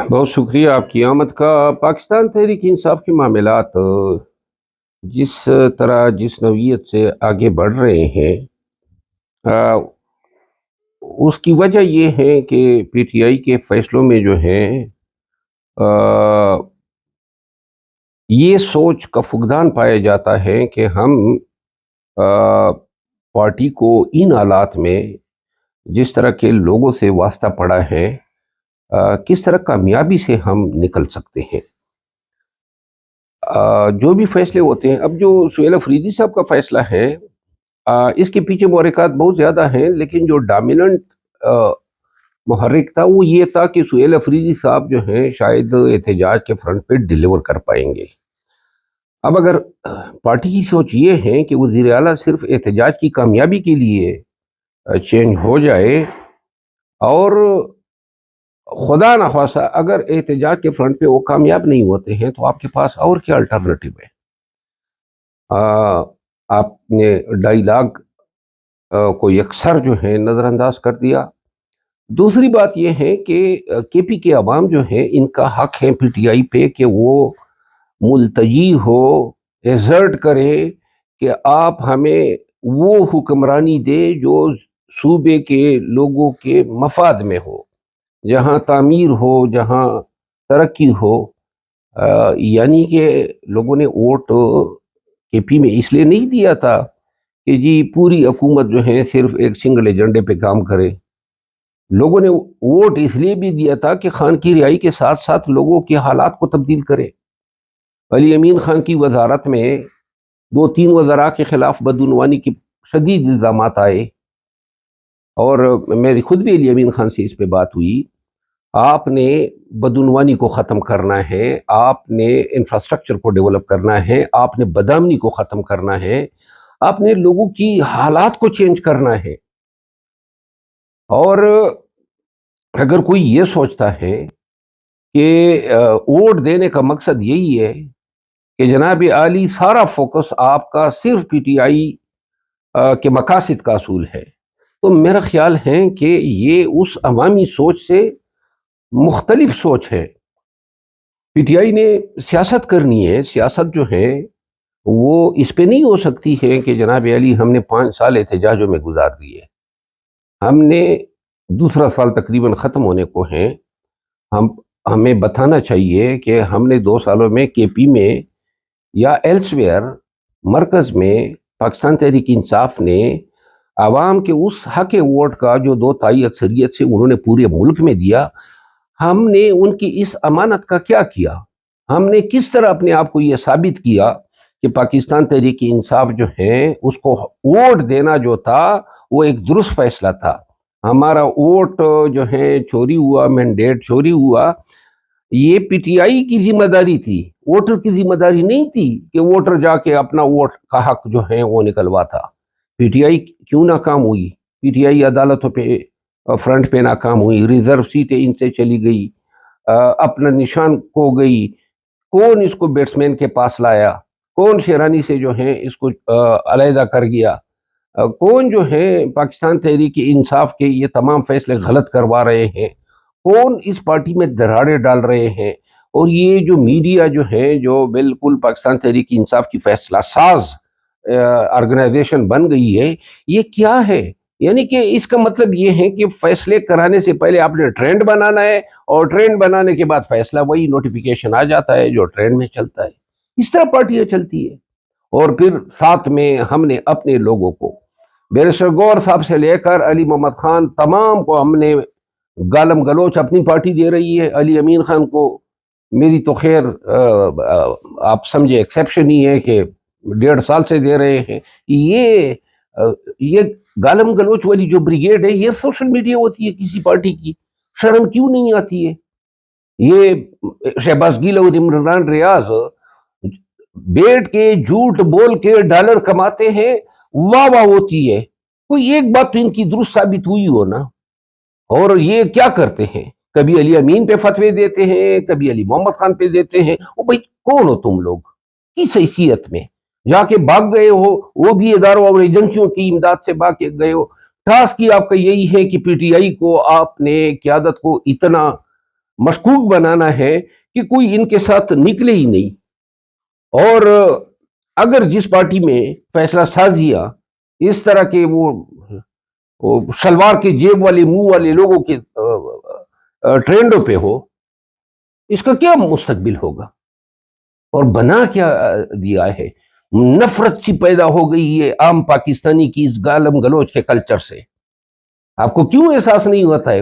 بہت شکریہ آپ کی آمد کا۔ پاکستان تحریک انصاف کے معاملات جس طرح جس نوعیت سے آگے بڑھ رہے ہیں، آ، اس کی وجہ یہ ہے کہ پی ٹی آئی کے فیصلوں میں جو ہے آ، یہ سوچ کا فقدان پایا جاتا ہے کہ ہم آ، پارٹی کو ان حالات میں جس طرح کے لوگوں سے واسطہ پڑا ہے، کس طرح کامیابی سے ہم نکل سکتے ہیں۔ جو بھی فیصلے ہوتے ہیں، اب جو سہیل افریدی صاحب کا فیصلہ ہے، اس کے پیچھے محرکات بہت زیادہ ہیں، لیکن جو ڈامیننٹ محرک تھا وہ یہ تھا کہ سہیل افریدی صاحب جو ہیں شاید احتجاج کے فرنٹ پہ ڈیلیور کر پائیں گے۔ اب اگر پارٹی کی سوچ یہ ہے کہ وزیر اعلیٰ صرف احتجاج کی کامیابی کے لیے چینج ہو جائے، اور خدا نخواستہ اگر احتجاج کے فرنٹ پہ وہ کامیاب نہیں ہوتے ہیں، تو آپ کے پاس اور کیا الٹرنیٹو ہے؟ آپ نے ڈائیلاگ کو یکسر جو ہے نظر انداز کر دیا۔ دوسری بات یہ ہے کہ کے پی کے عوام جو ہے، ان کا حق ہے پی ٹی آئی پہ کہ وہ ملتجی ہو، ایزرٹ کرے کہ آپ ہمیں وہ حکمرانی دے جو صوبے کے لوگوں کے مفاد میں ہو، جہاں تعمیر ہو، جہاں ترقی ہو۔ یعنی کہ لوگوں نے ووٹ کے پی میں اس لیے نہیں دیا تھا کہ جی پوری حکومت جو ہے صرف ایک سنگل ایجنڈے پہ کام کرے۔ لوگوں نے ووٹ اس لیے بھی دیا تھا کہ خان کی رہائی کے ساتھ ساتھ لوگوں کے حالات کو تبدیل کرے۔ علی امین خان کی وزارت میں 2-3 وزراء کے خلاف بدعنوانی کے شدید الزامات آئے، اور میری خود بھی علی امین خان سے اس پہ بات ہوئی۔ آپ نے بدعنوانی کو ختم کرنا ہے، آپ نے انفراسٹرکچر کو ڈیولپ کرنا ہے، آپ نے بدامنی کو ختم کرنا ہے، آپ نے لوگوں کی حالات کو چینج کرنا ہے۔ اور اگر کوئی یہ سوچتا ہے کہ ووٹ دینے کا مقصد یہی ہے کہ جناب عالی سارا فوکس آپ کا صرف پی ٹی آئی کے مقاصد کا اصول ہے، تو میرا خیال ہے کہ یہ اس عوامی سوچ سے مختلف سوچ ہے۔ پی ٹی آئی نے سیاست کرنی ہے، سیاست جو ہے وہ اس پہ نہیں ہو سکتی ہے کہ جناب علی ہم نے 5 سال احتجاجوں میں گزار دیے، ہم نے دوسرا سال تقریباً ختم ہونے کو ہیں، ہمیں بتانا چاہیے کہ ہم نے 2 سالوں میں کے پی میں یا ایلس ویئر مرکز میں پاکستان تحریک انصاف نے عوام کے اس حق ووٹ کا جو 2/3 اکثریت سے انہوں نے پورے ملک میں دیا، ہم نے ان کی اس امانت کا کیا کیا؟ ہم نے کس طرح اپنے آپ کو یہ ثابت کیا کہ پاکستان تحریک انصاف جو ہے اس کو ووٹ دینا جو تھا وہ ایک درست فیصلہ تھا؟ ہمارا ووٹ جو ہے چوری ہوا، مینڈیٹ چوری ہوا، یہ پی ٹی آئی کی ذمہ داری تھی، ووٹر کی ذمہ داری نہیں تھی کہ ووٹر جا کے اپنا ووٹ کا حق جو ہے وہ نکلوا تھا۔ پی ٹی آئی کیوں ناکام ہوئی؟ پی ٹی آئی عدالتوں پہ فرنٹ پہ ناکام ہوئی، ریزرو سیٹیں ان سے چلی گئی، اپنا نشان کھو گئی۔ کون اس کو بیٹسمین کے پاس لایا؟ کون شیرانی سے جو ہے اس کو علیحدہ کر گیا؟ کون جو ہے پاکستان تحریک انصاف کے یہ تمام فیصلے غلط کروا رہے ہیں؟ کون اس پارٹی میں دراڑے ڈال رہے ہیں؟ اور یہ جو میڈیا جو ہے جو بالکل پاکستان تحریک انصاف کی فیصلہ ساز آرگنائزیشن بن گئی ہے، یہ کیا ہے؟ یعنی کہ اس کا مطلب یہ ہے کہ فیصلے کرانے سے پہلے آپ نے ٹرینڈ بنانا ہے، اور ٹرینڈ بنانے کے بعد فیصلہ وہی نوٹیفیکیشن آ جاتا ہے جو ٹرینڈ میں چلتا ہے۔ اس طرح پارٹیاں چلتی ہے۔ اور پھر ساتھ میں ہم نے اپنے لوگوں کو، بیرسٹر گور صاحب سے لے کر علی محمد خان، تمام کو ہم نے گالم گلوچ اپنی پارٹی دے رہی ہے۔ علی امین خان کو میری تو خیر آپ سمجھے ایکسیپشن ہی ہے کہ 1.5 سال سے دے رہے ہیں۔ یہ گالم گلوچ والی جو بریگیڈ ہے، یہ سوشل میڈیا ہوتی ہے کسی پارٹی کی؟ شرم کیوں نہیں آتی ہے؟ یہ شہباز گیل اور عمران ریاض بیٹھ کے جھوٹ بول کے ڈالر کماتے ہیں، واہ واہ ہوتی ہے۔ کوئی ایک بات تو ان کی درست ثابت ہوئی ہو نا۔ اور یہ کیا کرتے ہیں؟ کبھی علی امین پہ فتوے دیتے ہیں، کبھی علی محمد خان پہ دیتے ہیں۔ وہ بھائی کون ہو تم لوگ؟ کس حیثیت میں جا کے بھاگ گئے ہو؟ وہ بھی اداروں اور ایجنسیوں کی امداد سے بھاگ کے گئے ہو۔ ٹاسک ہی آپ کا یہی ہے کہ پی ٹی آئی کو، آپ نے قیادت کو اتنا مشکوک بنانا ہے کہ کوئی ان کے ساتھ نکلے ہی نہیں. اور اگر جس پارٹی میں فیصلہ سازیاں اس طرح کے وہ شلوار کے جیب والے منہ والے لوگوں کے ٹرینڈوں پہ ہو، اس کا کیا مستقبل ہوگا؟ اور بنا کیا دیا ہے؟ نفرت سی پیدا ہو گئی ہے عام پاکستانی کی اس گالم گلوچ کے کلچر سے. آپ کو کیوں احساس نہیں ہوتا ہے؟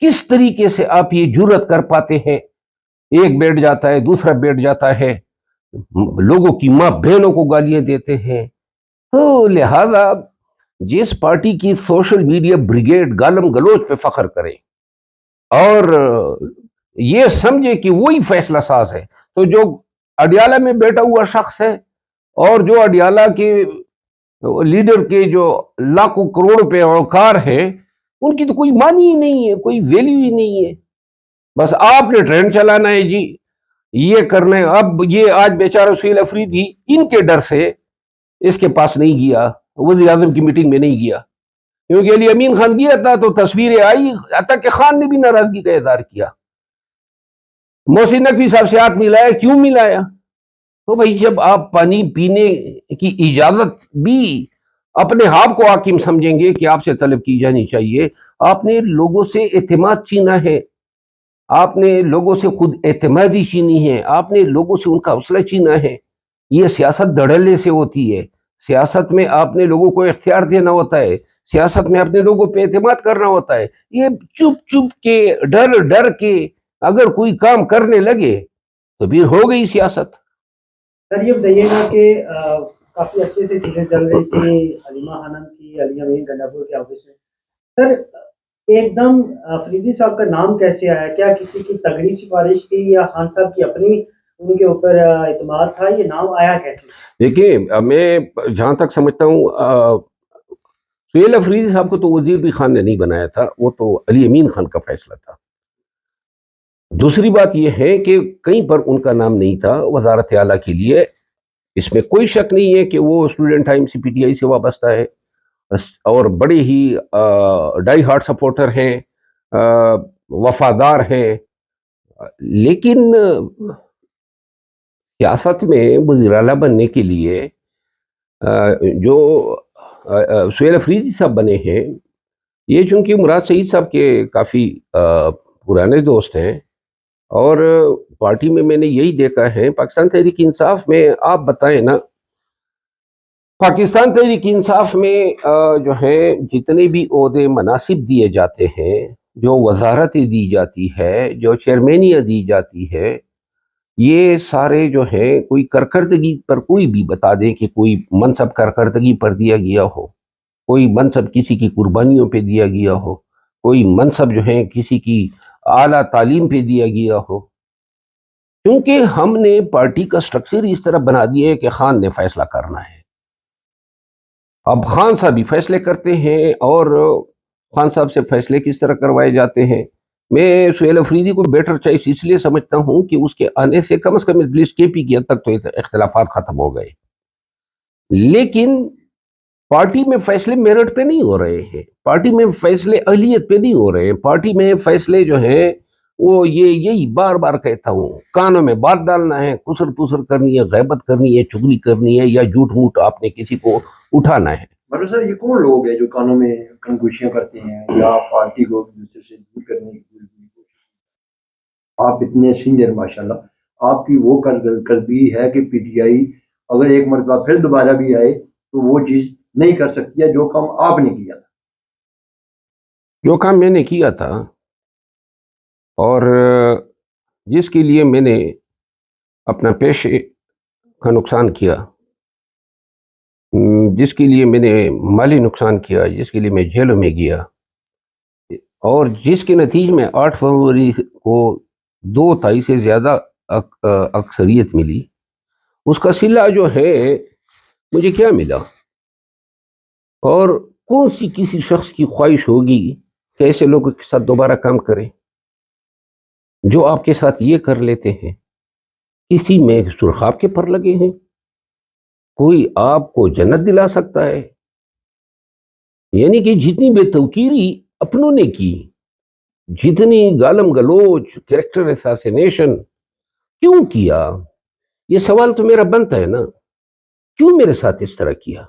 کس طریقے سے آپ یہ جرت کر پاتے ہیں؟ ایک بیٹھ جاتا ہے، دوسرا بیٹھ جاتا ہے، لوگوں کی ماں بہنوں کو گالیاں دیتے ہیں. تو لہذا جس پارٹی کی سوشل میڈیا بریگیڈ گالم گلوچ پہ فخر کرے اور یہ سمجھے کہ وہی فیصلہ ساز ہے، تو جو اڈیالہ میں بیٹھا ہوا شخص ہے اور جو اڈیالہ کے لیڈر کے جو لاکھوں کروڑ روپے اوقار ہے، ان کی تو کوئی معنی ہی نہیں ہے، کوئی ویلیو ہی نہیں ہے. بس آپ نے ٹرینڈ چلانا ہے جی، یہ کرنا ہے. اب یہ آج بیچارہ سہیل افریدی ان کے ڈر سے اس کے پاس نہیں گیا، وزیر اعظم کی میٹنگ میں نہیں گیا، کیونکہ علی امین خان گیا تھا تو تصویریں آئی، عطا کہ خان نے بھی ناراضگی کا اظہار کیا. محسن نقوی صاحب سے ہاتھ ملایا، کیوں ملایا؟ تو بھائی جب آپ پانی پینے کی اجازت بھی اپنے آپ کو حاکم سمجھیں گے کہ آپ سے طلب کی جانی چاہیے. آپ نے لوگوں سے اعتماد چینا ہے، آپ نے لوگوں سے خود اعتمادی چینی ہے، آپ نے لوگوں سے ان کا حوصلہ چینا ہے. یہ سیاست دھڑلے سے ہوتی ہے. سیاست میں آپ نے لوگوں کو اختیار دینا ہوتا ہے، سیاست میں اپنے لوگوں پہ اعتماد کرنا ہوتا ہے. یہ چپ چپ کے ڈر کے اگر کوئی کام کرنے لگے تو پھر ہو گئی سیاست. سر یہ بتائیے گا کہ کافی عرصے سے چیزیں چل رہی تھی حلیمہ خانم کی، علی امین گنڈاپور کے آفس میں. سر ایک دم افریدی صاحب کا نام کیسے آیا؟ کیا کسی کی تگڑی سفارش تھی یا خان صاحب کی اپنی ان کے اوپر اعتماد تھا؟ یہ نام آیا کیسے؟ دیکھیے میں جہاں تک سمجھتا ہوں سہیل افریدی صاحب کو تو وزیر بھی خان نے نہیں بنایا تھا، وہ تو علی امین خان کا فیصلہ تھا. دوسری بات یہ ہے کہ کہیں پر ان کا نام نہیں تھا وزارت اعلیٰ کے لیے. اس میں کوئی شک نہیں ہے کہ وہ اسٹوڈنٹ ٹائم سے پی ٹی آئی سے وابستہ ہے اور بڑے ہی ڈائی ہارٹ سپورٹر ہیں، وفادار ہیں. لیکن سیاست میں وزیر اعلیٰ بننے کے لیے جو سہیل افریدی صاحب بنے ہیں، یہ چونکہ مراد سعید صاحب کے کافی پرانے دوست ہیں اور پارٹی میں نے یہی دیکھا ہے. پاکستان تحریک انصاف میں آپ بتائیں نا، پاکستان تحریک انصاف میں جو ہے جتنے بھی عہدے مناصب دیے جاتے ہیں، جو وزارتیں دی جاتی ہے، جو چیئرمینیاں دی جاتی ہے، یہ سارے جو ہیں کوئی کارکردگی پر کوئی بھی بتا دیں کہ کوئی منصب کارکردگی پر دیا گیا ہو، کوئی منصب کسی کی قربانیوں پہ دیا گیا ہو، کوئی منصب جو ہے کسی کی اعلیٰ تعلیم پہ دیا گیا ہو. کیونکہ ہم نے پارٹی کا سٹرکچر اس طرح بنا دیا ہے کہ خان نے فیصلہ کرنا ہے. اب خان صاحب بھی فیصلے کرتے ہیں اور خان صاحب سے فیصلے کس طرح کروائے جاتے ہیں. میں سہیل افریدی کو بیٹر چوائس اس لیے سمجھتا ہوں کہ اس کے آنے سے کم از کم کے پی کی حد تک تو اختلافات ختم ہو گئے. لیکن پارٹی میں فیصلے میرٹ پہ نہیں ہو رہے ہیں، پارٹی میں فیصلے اہلیت پہ نہیں ہو رہے ہیں. پارٹی میں فیصلے جو ہیں وہ یہی بار بار کہتا ہوں، کانوں میں بات ڈالنا ہے، کسر پسر کرنی ہے، غیبت کرنی ہے، چگلی کرنی ہے، یا جھوٹ موٹ آپ نے کسی کو اٹھانا ہے. مطلب سر یہ کون لوگ ہیں جو کانوں میں کنگوشیاں کرتے ہیں یا پارٹی کو دوسرے سے دور کرنے کی پوری کوشش؟ آپ اتنے سینئر ماشاءاللہ، آپ کی وہ کارکردگی ہے کہ پی ٹی آئی اگر ایک مرتبہ پھر دوبارہ بھی آئے تو وہ چیز نہیں کر سکتی ہے جو کام آپ نے کیا تھا. جو کام میں نے کیا تھا اور جس کے لیے میں نے اپنا پیشے کا نقصان کیا، جس کے لیے میں نے مالی نقصان کیا، جس کے لیے میں جیلوں میں گیا، اور جس کے نتیجے میں 8 فروری کو 2/3 سے زیادہ اکثریت ملی، اس کا صلہ جو ہے مجھے کیا ملا؟ اور کون سی کسی شخص کی خواہش ہوگی کہ ایسے لوگوں کے ساتھ دوبارہ کام کریں جو آپ کے ساتھ یہ کر لیتے ہیں؟ کسی میں سرخاب کے پر لگے ہیں؟ کوئی آپ کو جنت دلا سکتا ہے؟ یعنی کہ جتنی بے توقیری اپنوں نے کی جتنی گالم گلوچ کریکٹر اساسینیشن کیوں کیا؟ یہ سوال تو میرا بنتا ہے نا، کیوں میرے ساتھ اس طرح کیا؟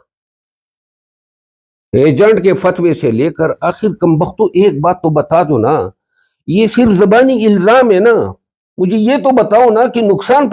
ایجنٹ کے فتوے سے لے کر آخر کم بختو ایک بات تو بتا دو نا، یہ صرف زبانی الزام ہے نا، مجھے یہ تو بتاؤ نا کہ نقصان